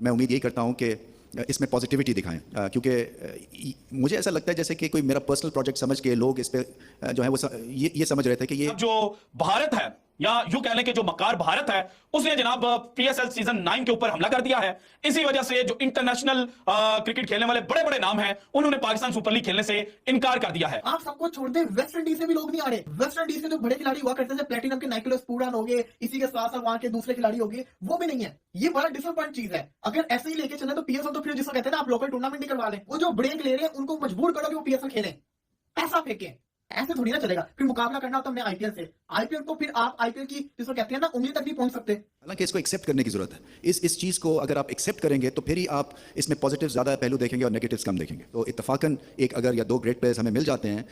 मैं उम्मीद यही करता हूँ कि इसमें पॉजिटिविटी दिखाएं, क्योंकि मुझे ऐसा लगता है जैसे कि कोई मेरा पर्सनल प्रोजेक्ट समझ के लोग इस पे जो है वो ये समझ रहे थे कि ये जो भारत है या यूं कह लें कि जो मकार भारत है उसने जनाब पीएसएल सीजन 9 के ऊपर हमला कर दिया है। इसी वजह से जो इंटरनेशनल क्रिकेट खेलने वाले बड़े बड़े नाम हैं उन्होंने पाकिस्तान सुपर लीग खेलने से इनकार कर दिया है। आप सबको छोड़ दें, वेस्ट इंडीज से भी लोग नहीं आ रहे। वेस्ट इंडीज से जो बड़े खिलाड़ी हुआ करते थे, प्लेटिनम के नाइकोलस पूरन हो गए, इसी के साथ साथ वहां के दूसरे खिलाड़ी हो गए, वो भी नहीं है। ये बड़ा डिसअपॉइंट चीज है। अगर ऐसे ही लेके चले तो पीएसएल तो फिर जिसको कहते हैं ना, आप लोकल टूर्नामेंट ही करवा लें। वो जो ब्रेक ले रहे हैं उनको मजबूर करो कि वो पीएसएल खेलें, पैसा फेंके। ऐसे थोड़ी ना चलेगा। फिर मुकाबला करना होता हमने आईपीएल से। आईपीएल तो फिर आप आईपीएल की जिसको कहते हैं ना उंगली तक नहीं पहुंच सकते। हालांकि इसको एक्सेप्ट करने की जरूरत है। इस चीज को अगर आप एक्सेप्ट करेंगे तो फिर ही आप इसमें पॉजिटिव ज्यादा पहलू देखेंगे और नेगेटिव्स कम देखेंगे। तो इत्तफाकन एक अगर या दो ग्रेट प्लेयर्स हमें मिल जाते हैं,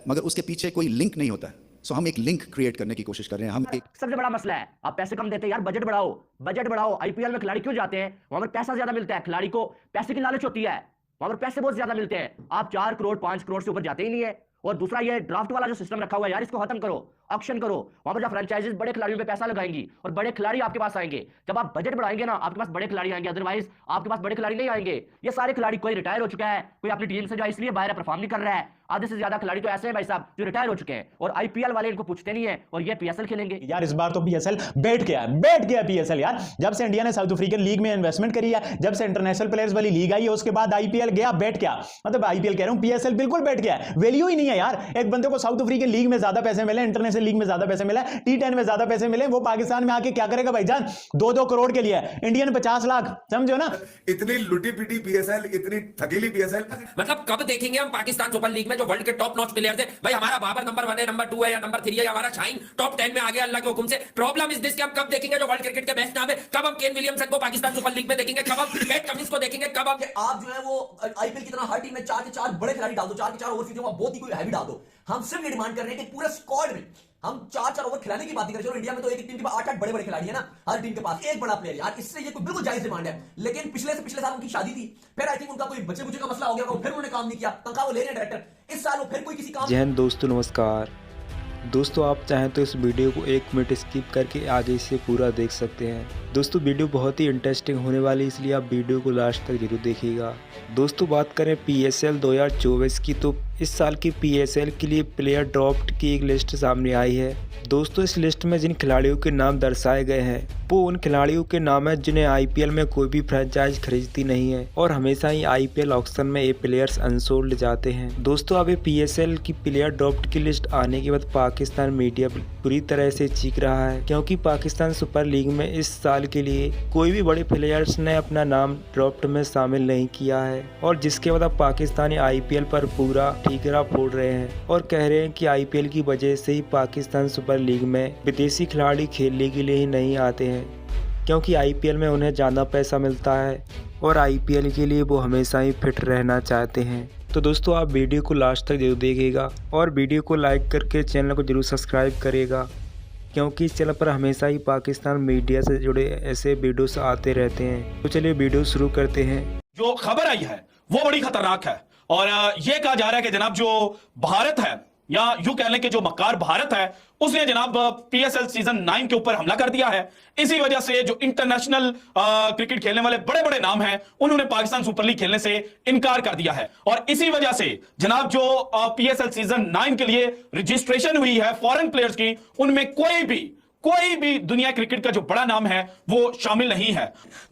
मगर उसके पीछे कोई लिंक नहीं होता है। सो हम एक लिंक क्रिएट करने की कोशिश कर रहे हैं। हम एक सबसे बड़ा मसला है, आप पैसे कम देते हैं यार, बजट बढ़ाओ, बजट बढ़ाओ। आईपीएल में खिलाड़ी क्यों जाते हैं? वहां पर पैसा ज्यादा मिलता है, खिलाड़ी को पैसे की लालच होती है, वहां पर पैसे बहुत ज्यादा मिलते हैं। आप 4 करोड़ 5 करोड़ से ऊपर जाते ही नहीं है। और दूसरा ये ड्राफ्ट वाला जो सिस्टम रखा हुआ है यार, इसको खत्म करो, ऑक्शन करो। वहां पर जो फ्रेंचाइजीज बड़े खिलाड़ियों पे पैसा लगाएंगी और बड़े खिलाड़ी आपके पास आएंगे। जब आप बजट बढ़ाएंगे ना, आपके पास बड़े खिलाड़ी आएंगे, अदरवाइज आपके पास बड़े खिलाड़ी नहीं आएंगे। ये सारे खिलाड़ी, कोई रिटायर हो चुका है, कोई अपनी टीम से जो इसलिए बाहर परफॉर्म नहीं कर रहा है। आधे से ज्यादा खिलाड़ी तो ऐसे हैं भाई साहब जो रिटायर हो चुके हैं, और आईपीएल वाले इनको पूछते नहीं है, और ये पीएसएल खेलेंगे। यार इस बार तो पीएसएल बैठ गया पीएसएल यार। जब से इंडिया ने साउथ अफ्रीकन लीग में इन्वेस्टमेंट करी है, जब से इंटरनेशनल प्लेयर्स वाली लीग आई है, उसके बाद आईपीएल गया, बैठ गया। मतलब आईपीएल कह रहा हूं, पीएसएल बिल्कुल बैठ गया है। वैल्यू ही नहीं है यार। एक बंदे को साउथ अफ्रीकन लीग में ज्यादा पैसे मिले, इंटरनेशनल लीग में ज्यादा पैसे मिले, टी10 में ज्यादा पैसे मिले, वो पाकिस्तान में आके क्या करेगा भाईजान? 2-2 करोड़ के लिए इंडियन 50 लाख, समझो ना। इतनी लुटी पिटी पीएसएल, इतनी थकीली पीएसएल। मतलब कब देखेंगे हम पाकिस्तान सुपर लीग में जो वर्ल्ड के टॉप नॉच प्लेयर्स है? भाई हमारा बाबर नंबर 1 है, नंबर 2 है या नंबर 3 है, या हमारा शाहीन टॉप 10 में आ गया अल्लाह के हुक्म से। प्रॉब्लम इज दिस कि हम कब देखेंगे जो वर्ल्ड क्रिकेट के बेस्ट नाम है? कब हम केन विलियमसन को पाकिस्तान सुपर लीग में देखेंगे? कब हम पैट कमिंस को देखेंगे? कब हम आप जो है वो आईपीएल की तरह हर टीम में 4 के 4 बड़े खिलाड़ी डाल दो, 4 के 4 ओवरसीज में बहुत ही कोई हैवी डाल दो। हम सिर्फ ये डिमांड कर रहे हैं कि पूरे स्क्वाड में हम 4-4 ओवर खिलाने की बात नहीं कर रहे। चलो इंडिया में तो एक टीम के पास 8-8 बड़े बड़े खिलाड़ी है ना, हर टीम के पास एक बड़ा प्लेयर यार, इससे ये कोई बिल्कुल जायज डिमांड है। लेकिन पिछले साल उनकी शादी थी, फिर आई थिंक उनका कोई बच्चे बुच्चे का मसला हो गया, फिर उन्होंने काम नहीं किया, तनख्वाह वो ले रहे हैं डायरेक्टर। इस साल वो फिर कोई किसी काम। जय हिंद दोस्तों, नमस्कार दोस्तों। आप चाहें तो इस वीडियो को 1 मिनट स्किप करके आगे से पूरा देख सकते हैं। दोस्तों वीडियो बहुत ही इंटरेस्टिंग होने वाली है, इसलिए आप वीडियो को लास्ट तक जरूर देखिएगा। दोस्तों बात करें पीएसएल 2024 की, तो इस साल की पीएसएल के लिए प्लेयर ड्राफ्ट की एक लिस्ट सामने आई है। दोस्तों इस लिस्ट में जिन खिलाड़ियों के नाम दर्शाए गए हैं वो उन खिलाड़ियों के नाम है जिन्हें आईपीएल में कोई भी फ्रेंचाइज खरीदती नहीं है, और हमेशा ही आईपीएल ऑक्शन में ये प्लेयर्स अनसोल्ड जाते हैं। दोस्तों अब पीएसएल की प्लेयर ड्राफ्ट की लिस्ट आने के बाद पाकिस्तान मीडिया पूरी तरह से चीख रहा है, क्योंकि पाकिस्तान सुपर लीग में इस साल के लिए कोई भी बड़े प्लेयर्स ने अपना नाम ड्राफ्ट में शामिल नहीं किया है, और जिसके बाद अब पाकिस्तानी आईपीएल पर पूरा ठीकरा फोड़ रहे हैं और कह रहे हैं कि आईपीएल की वजह से ही पाकिस्तान सुपर लीग में विदेशी खिलाड़ी खेलने के लिए ही नहीं आते हैं, क्योंकि आईपीएल में उन्हें ज़्यादा पैसा मिलता है और आईपीएल के लिए वो हमेशा ही फिट रहना चाहते हैं। तो दोस्तों आप वीडियो को लास्ट तक जरूर देखिएगा और वीडियो को लाइक करके चैनल को जरूर सब्सक्राइब करिएगा, क्योंकि इस चैनल पर हमेशा ही पाकिस्तान मीडिया से जुड़े ऐसे वीडियोस आते रहते हैं। तो चलिए वीडियो शुरू करते हैं। जो खबर आई है वो बड़ी खतरनाक है, और ये कहा जा रहा है कि जनाब जो भारत है या यूं कह लें कि जो मकार भारत है उसने जनाब पीएसएल सीजन 9 के ऊपर हमला कर दिया है। इसी वजह से जो इंटरनेशनल क्रिकेट खेलने वाले बड़े बड़े नाम हैं उन्होंने पाकिस्तान सुपर लीग खेलने से इनकार कर दिया है, और इसी वजह से जनाब जो पीएसएल सीजन 9 के लिए रजिस्ट्रेशन हुई है फॉरेन प्लेयर्स की, उनमें कोई भी दुनिया क्रिकेट का जो बड़ा नाम है वो शामिल नहीं है।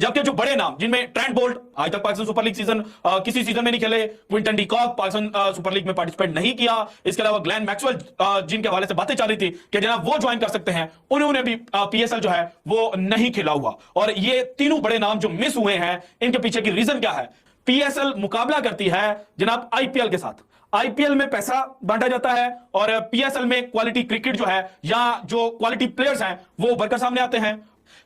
जबकि जो बड़े नाम जिनमें ट्रेंट बोल्ट आज तक पाकिस्तान सुपर लीग सीजन किसी सीजन में नहीं खेले, Quinton de Kock Pakistan Super League में पार्टिसिपेट नहीं किया, इसके अलावा ग्लेन मैक्सवेल जिनके हवाले से बातें चल रही थी कि जनाब वो ज्वाइन कर सकते हैं, उन्होंने भी पीएसएल जो है वो नहीं खेला हुआ। और ये तीनों बड़े नाम जो मिस हुए हैं, इनके पीछे की रीजन क्या है? पीएसएल मुकाबला करती है जनाब आईपीएल के साथ। आईपीएल में पैसा बांटा जाता है और पीएसएल में क्वालिटी क्रिकेट जो है या जो क्वालिटी प्लेयर्स हैं वो उभर कर सामने आते हैं।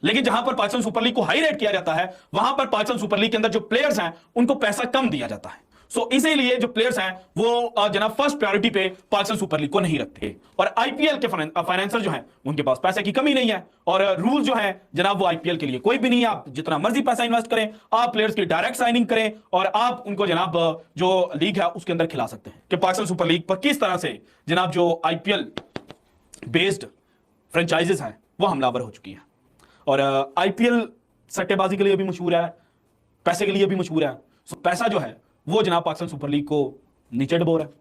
लेकिन जहां पर पाकिस्तान सुपर लीग को हाई रेट किया जाता है, वहां पर पाकिस्तान सुपर लीग के अंदर जो प्लेयर्स हैं उनको पैसा कम दिया जाता है। सो इसीलिए जो प्लेयर्स हैं वो जनाब फर्स्ट प्रायोरिटी पे पाकिस्तान सुपर लीग को नहीं रखते, और आईपीएल के फाइनेंसर जो हैं उनके पास पैसे की कमी नहीं है, और रूल जो है जनाब वो आईपीएल के लिए कोई भी नहीं है। आप जितना मर्जी पैसा इन्वेस्ट करें, आप प्लेयर्स की डायरेक्ट साइनिंग करें और आप उनको जनाब जो लीग है उसके अंदर खिला सकते हैं। कि पाकिस्तान सुपर लीग पर किस तरह से जनाब जो आईपीएल बेस्ड फ्रेंचाइजेस हैं वो हमलावर हो चुकी हैं, और आईपीएल सट्टेबाजी के लिए भी मशहूर है, पैसे के लिए भी मशहूर है। सो पैसा जो है वो जनाब पाकिस्तान सुपर लीग को नीचे डबो रहा है,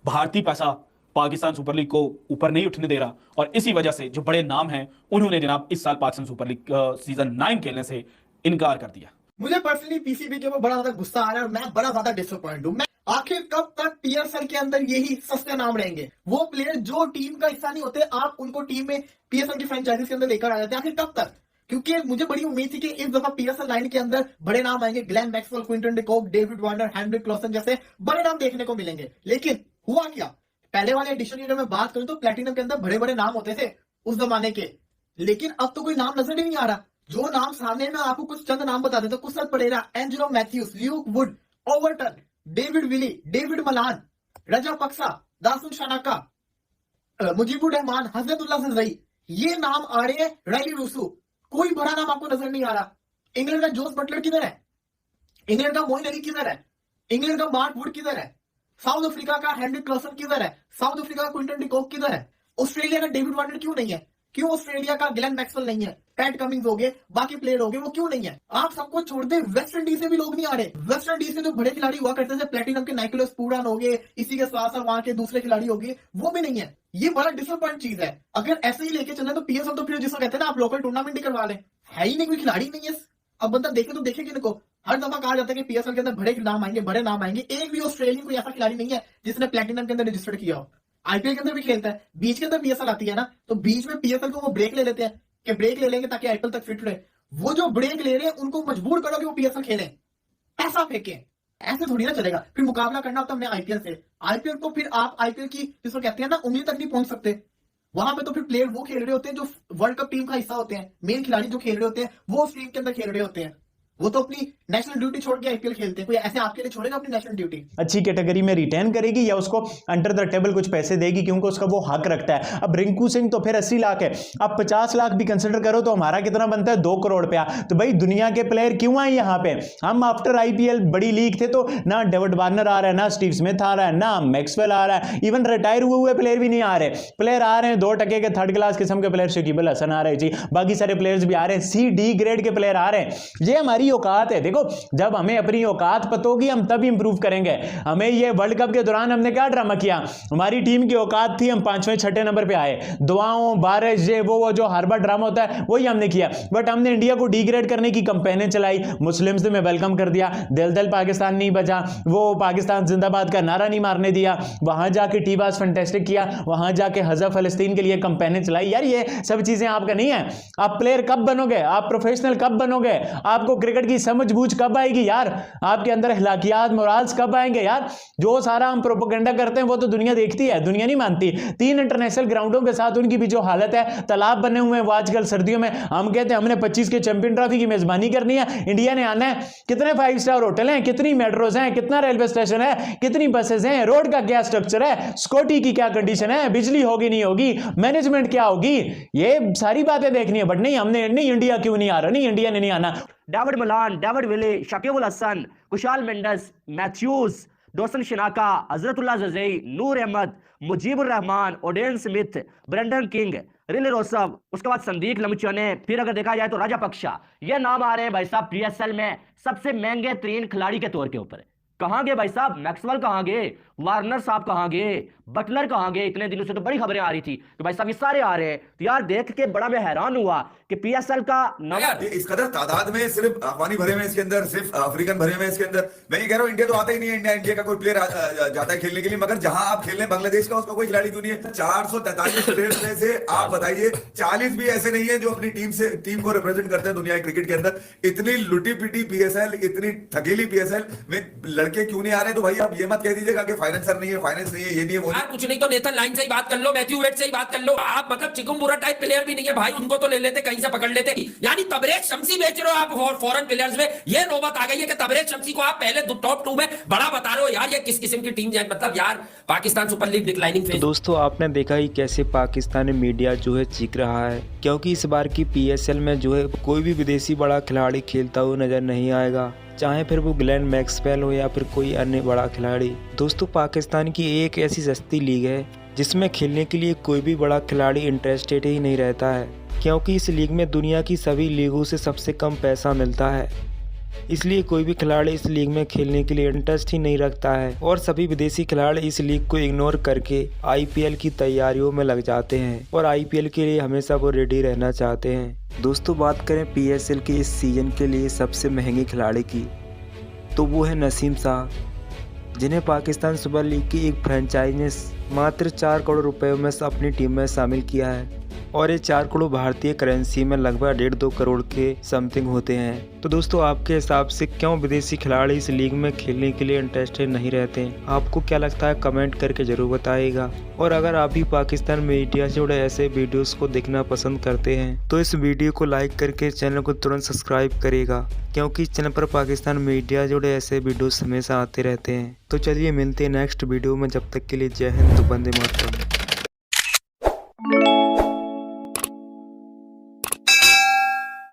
भारतीय पैसा पाकिस्तान सुपर लीग को ऊपर नहीं उठने दे रहा, और इसी वजह से जो बड़े नाम हैं उन्होंने जनाब इस साल पाकिस्तान सुपर लीग सीजन 9 खेलने से इनकार कर दिया। मुझे पर्सनली पीसीबी के ऊपर बड़ा ज्यादा गुस्सा आ रहा है और मैं बड़ा ज्यादा डिसअपॉइंट हूँ। मैं आखिर कब तक पीएसएल के अंदर यही सस्ते नाम रहेंगे? वो प्लेयर जो टीम का हिस्सा नहीं होते, आप उनको टीम में पीएसएल की फ्रेंचाइजीज के अंदर लेकर आ जाते हैं। आखिर कब तक? क्योंकि मुझे बड़ी उम्मीद थी कि इस दफा पीएसएल लाइन के अंदर बड़े नाम आएंगे, Glenn Maxwell, Quinton de Kock, David Warner, Heinrich Klaasen जैसे बड़े नाम देखने को मिलेंगे। लेकिन हुआ क्या? पहले वाले एडिशन की अगर मैं बात करूं तो प्लेटिनम के अंदर बड़े बड़े नाम होते थे उस जमाने के, लेकिन अब तो कोई नाम नजर ही नहीं आ रहा। जो नाम सामने में आपको कुछ चंद नाम बता देता हूं, Kusal Perera, Angelo Mathews, Luke Wood, Overton, David Willey, David Malan, Rajapaksa, Dasun Shanaka, Mujibur Rahman, Hazratullah सजई, ये नाम आ रहे हैं। राइली रूसू, कोई बड़ा नाम आपको नजर नहीं आ रहा। इंग्लैंड का जोस बटलर किधर है? इंग्लैंड का मोइन अली किधर है? इंग्लैंड का मार्क वुड किधर है? साउथ अफ्रीका का हेनरिक क्लॉसन किधर है? साउथ अफ्रीका का क्विंटन डिकॉक किधर है? ऑस्ट्रेलिया का डेविड वार्नर क्यों नहीं है? क्यों ऑस्ट्रेलिया का ग्लेन मैक्सवेल नहीं है? पैट कमिंग्स हो गए, बाकी प्लेयर हो गए, वो क्यों नहीं है? आप सबको छोड़ दे, वेस्ट इंडीज से भी लोग नहीं आ रहे। वेस्ट इंडीज से जो बड़े खिलाड़ी हुआ करते थे, प्लेटिनम के नाइकोलस पूरन हो गए, इसी के साथ साथ वहां के दूसरे खिलाड़ी हो गए, वो भी नहीं है। ये बड़ा डिसअपॉइंट चीज है। अगर ऐसे ही लेके चलना तो पीएसएल तो फिर जिसको कहते हैं ना, आप लोकल टूर्नामेंट ही करवा लें। है ही नहीं, कोई खिलाड़ी नहीं है। अब बंदा देखे तो देखे किनको? हर दफा कहा जाता है कि पीएसएल के अंदर बड़े नाम आएंगे, बड़े नाम आएंगे। एक भी ऑस्ट्रेलियन कोई ऐसा खिलाड़ी नहीं है जिसने प्लेटिनम के अंदर रजिस्टर्ड किया हो। आईपीएल के अंदर भी खेलता है, बीच के अंदर पीएसएल आती है ना, तो बीच में पीएसएल को वो ब्रेक ले लेते हैं कि ब्रेक ले लेंगे ताकि आईपीएल तक फिट रहे। वो जो ब्रेक ले रहे हैं उनको मजबूर करो कि वो पीएसएल खेलें, पैसा फेंके। ऐसे थोड़ी ना चलेगा। फिर मुकाबला करना होता हमने आईपीएल से। आईपीएल तो फिर आप आईपीएल की जिसको कहते हैं ना, उंगली तक नहीं पहुंच सकते। वहां पे तो फिर प्लेयर वो खेल रहे होते हैं जो वर्ल्ड कप टीम का हिस्सा होते हैं। मेन खिलाड़ी जो खेल रहे होते हैं वो उस टीम के अंदर खेल रहे होते हैं। वो तो अपनी नेशनल ड्यूटी छोड़ के आईपीएल खेलते हैं। कोई ऐसे आपके लिए छोड़ेगा अपनी नेशनल ड्यूटी? अच्छी कैटेगरी में रिटेन करेगी या उसको अंडर द टेबल कुछ पैसे देगी क्योंकि उसका वो हक रखता है। अब रिंकू सिंह तो फिर 80 लाख है, अब 50 लाख भी कंसिडर करो तो हमारा कितना बनता है? 2 करोड़ रुपया। तो भाई दुनिया के प्लेयर क्यों आए यहाँ पे? हम आफ्टर आईपीएल बड़ी लीग थे तो ना डेविड वार्नर आ रहा है, ना स्टीव स्मिथ आ रहा है, ना मैक्सवेल आ रहा है, इवन रिटायर हुए प्लेयर भी नहीं आ रहे। प्लेयर आ रहे हैं 2 टके के थर्ड क्लास किस्म के प्लेयर, शकीब अल हसन आ रहे जी, बाकी सारे प्लेयर्स भी आ रहे हैं, सी डी ग्रेड के प्लेयर आ रहे हैं। ये हमारी औकात है। देखो जब हमें अपनी औकात पता होगी हम तब इंप्रूव करेंगे। हमें ये वर्ल्ड कप के दौरान हमने क्या ड्रामा किया? हमारी टीम की औकात थी, हम 5वें 6ठे नंबर पे आए। दुआओं, बारिश, ये वो जो हर बार ड्रामा होता है वही हमने किया। बट हमने इंडिया को डिग्रेड करने की कैंपेन चलाई। मुस्लिम्स ने वेलकम कर दिया, दिल दिल पाकिस्तान नहीं बचा, वो पाकिस्तान जिंदाबाद का नारा नहीं मारने दिया। वहां जाके टीबास फैंटास्टिक किया, वहां जाके हज़ा फलस्तीन के लिए कैंपेन चलाई। यार ये सब चीजें आपका नहीं है। आप प्लेयर कब बनोगे? आप प्रोफेशनल कब बनोगे? आपको क्रिकेट की समझ बूझ कब आएगी यार? आपके अंदर अखलाकियात मोराल्स कब आएंगे यार? जो सारा हम प्रोपेगेंडा करते हैं वो तो दुनिया देखती है, दुनिया नहीं मानती। 3 इंटरनेशनल ग्राउंडों के साथ उनकी भी जो हालत है, तालाब बने हुए हैं वो आजकल सर्दियों में। हम कहते हैं हमने 25 के चैंपियन ट्रॉफी की मेजबानी करनी है, इंडिया ने आना है। कितने 5 स्टार होटल हैं, कितनी मेट्रोज हैं, कितना रेलवे स्टेशन है, कितनी बसेस हैं, रोड का क्या स्ट्रक्चर है, सिक्योरिटी की क्या कंडीशन है, बिजली होगी नहीं होगी, मैनेजमेंट क्या होगी, ये सारी बातें देखनी है। बट नहीं, हमने नहीं, इंडिया क्यों नहीं आ रहा? नहीं, इंडिया ने नहीं आना। David Malan, David Willey, Shakib Al Hasan, Kusal Mendis, Mathews, Dasun Shanaka, Hazratullah Zazai, Noor Ahmad, Mujeebur Rahman, Odean Smith, Brandon King, Rilee Rossouw, उसके बाद संदीप लमचने, फिर अगर देखा जाए तो राजा पक्षा। ये नाम आ रहे हैं भाई साहब पीएसएल में सबसे महंगे 3 खिलाड़ी के तौर के ऊपर। कहां गए भाई साहब? मैक्सवेल कहां गए? वार्नर साहब कहां गए? बटलर कहां गए? इतने दिनों से तो बड़ी खबरें आ रही थी कि भाई साहब ये सारे आ रहे हैं। तो यार देख के बड़ा मैं हैरान हुआ कि पीएसएल का इस कदर तादाद में सिर्फ अफगानी भरे में इसके अंदर, सिर्फ अफ्रीकन भरे में इसके अंदर। मैं ये कह रहा हूँ इंडिया तो आता ही नहीं है। इंडिया का कोई प्लेयर जाता है खेलने के लिए, मगर जहां आप खेलने बांग्लादेश का उसका कोई खिलाड़ी क्यों नहीं है? 443 प्लेयर्स में से आप बताइए 40 भी ऐसे नहीं है जो अपनी टीम को रिप्रेजेंट करते हैं दुनिया क्रिकेट के अंदर। इतनी लुटी पिटी पीएसएल, इतनी थकेली पीएसएल में लड़के क्यों नहीं आ रहे? तो भाई आप ये मत कह दीजिएगा कि फाइनेंसर नहीं है, फाइनेंस नहीं है, ये नहीं है, वो नहीं। कुछ नहीं तो नेथन लाइन से ही बात कर लो, मैथ्यू वेड से ही बात कर लो। आप मतलब चिकुम्बुरा टाइप प्लेयर भी नहीं है भाई, उनको तो ले लेते, कहीं से पकड़ लेते। यानी तबरेज शम्सी बेच रहे हो आप फॉरेन प्लेयर्स में। ये नौबत आ गई है कि तबरेज शम्सी को आप पहले टॉप 2 में बड़ा बता रहे हो। यार ये किस किस्म की टीम है? मतलब यार Pakistan Super league declining phase. दोस्तों आपने देखा ही कैसे पाकिस्तानी मीडिया जो है चीख रहा है, क्योंकि इस बार की पीएसएल में जो है कोई भी विदेशी बड़ा खिलाड़ी खेलता हुआ नजर नहीं आएगा, चाहे फिर वो ग्लेन मैक्सवेल हो या फिर कोई अन्य बड़ा खिलाड़ी। दोस्तों पाकिस्तान की एक ऐसी सस्ती लीग है जिसमें खेलने के लिए कोई भी बड़ा खिलाड़ी इंटरेस्टेड ही नहीं रहता है, क्योंकि इस लीग में दुनिया की सभी लीगों से सबसे कम पैसा मिलता है। इसलिए कोई भी खिलाड़ी इस लीग में खेलने के लिए इंटरेस्ट ही नहीं रखता है और सभी विदेशी खिलाड़ी इस लीग को इग्नोर करके आईपीएल की तैयारियों में लग जाते हैं और आईपीएल के लिए हमेशा वो रेडी रहना चाहते हैं। दोस्तों बात करें पीएसएल के इस सीजन के लिए सबसे महंगे खिलाड़ी की, तो वो है नसीम शाह, जिन्हें पाकिस्तान सुपर लीग की एक फ्रेंचाइज ने मात्र 4 करोड़ रुपए में अपनी टीम में शामिल किया है और ये 4 करोड़ भारतीय करेंसी में लगभग 1.5-2 करोड़ के समथिंग होते हैं। तो दोस्तों आपके हिसाब से क्यों विदेशी खिलाड़ी इस लीग में खेलने के लिए इंटरेस्टेड नहीं रहते? आपको क्या लगता है कमेंट करके जरूर बताइएगा। और अगर आप भी पाकिस्तान मीडिया से जुड़े ऐसे वीडियोस को देखना पसंद करते हैं तो इस वीडियो को लाइक करके चैनल को तुरंत सब्सक्राइब करेगा, क्योंकि इस चैनल पर पाकिस्तान मीडिया जुड़े ऐसे वीडियोस हमेशा आते रहते हैं। तो चलिए मिलते हैं नेक्स्ट वीडियो में, जब तक के लिए जय हिंद, वंदे मातरम।